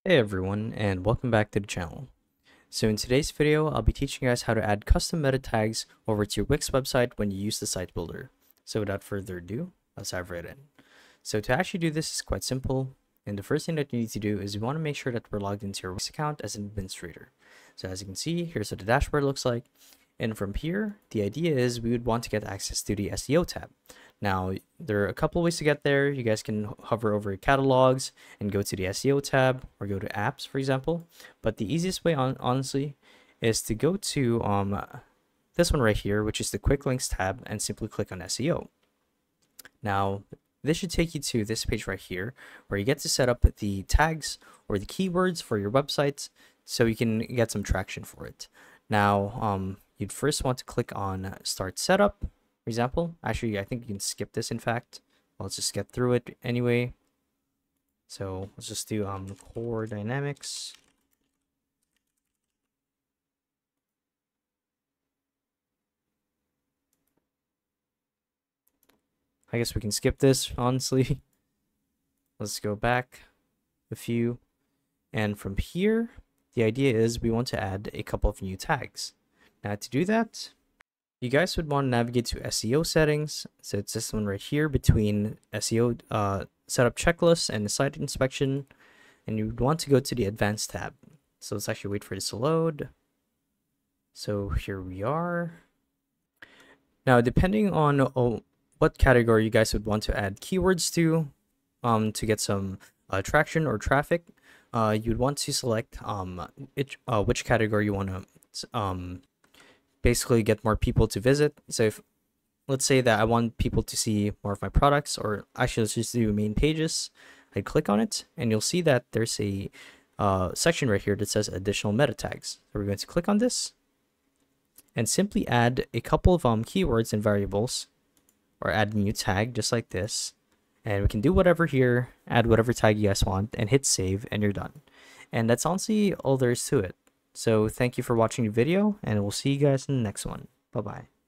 Hey everyone, and welcome back to the channel. So in today's video, I'll be teaching you guys how to add custom meta tags over to your Wix website when you use the site builder. So without further ado, let's dive right in. So to actually do this is quite simple, and the first thing that you need to do is you want to make sure that we're logged into your Wix account as an administrator. So as you can see, here's what the dashboard looks like, and from here, the idea is we would want to get access to the SEO tab. Now, there are a couple ways to get there. You guys can hover over catalogs and go to the SEO tab or go to apps, for example. But the easiest way, honestly, is to go to this one right here, which is the quick links tab, and simply click on SEO. Now, this should take you to this page right here where you get to set up the tags or the keywords for your website so you can get some traction for it. Now, you'd first want to click on Start Setup. For example, actually, I think you can skip this, in fact. Well, let's just get through it anyway. So let's just do core dynamics. I guess we can skip this, honestly. Let's go back a few. And from here, the idea is we want to add a couple of new tags. Now to do that, you guys would want to navigate to SEO settings. So it's this one right here between SEO setup checklist and the site inspection. And you would want to go to the advanced tab. So let's actually wait for this to load. So here we are. Now, depending on what category you guys would want to add keywords to get some traction or traffic, you'd want to select which category you want to basically get more people to visit. So if let's say that I want people to see more of my products, or actually let's just do main pages, I'd click on it and you'll see that there's a section right here that says additional meta tags. So we're going to click on this and simply add a couple of keywords and variables, or add a new tag just like this. And we can do whatever here, add whatever tag you guys want, and hit save, and you're done. And that's honestly all there is to it. So thank you for watching the video, and we'll see you guys in the next one. Bye-bye.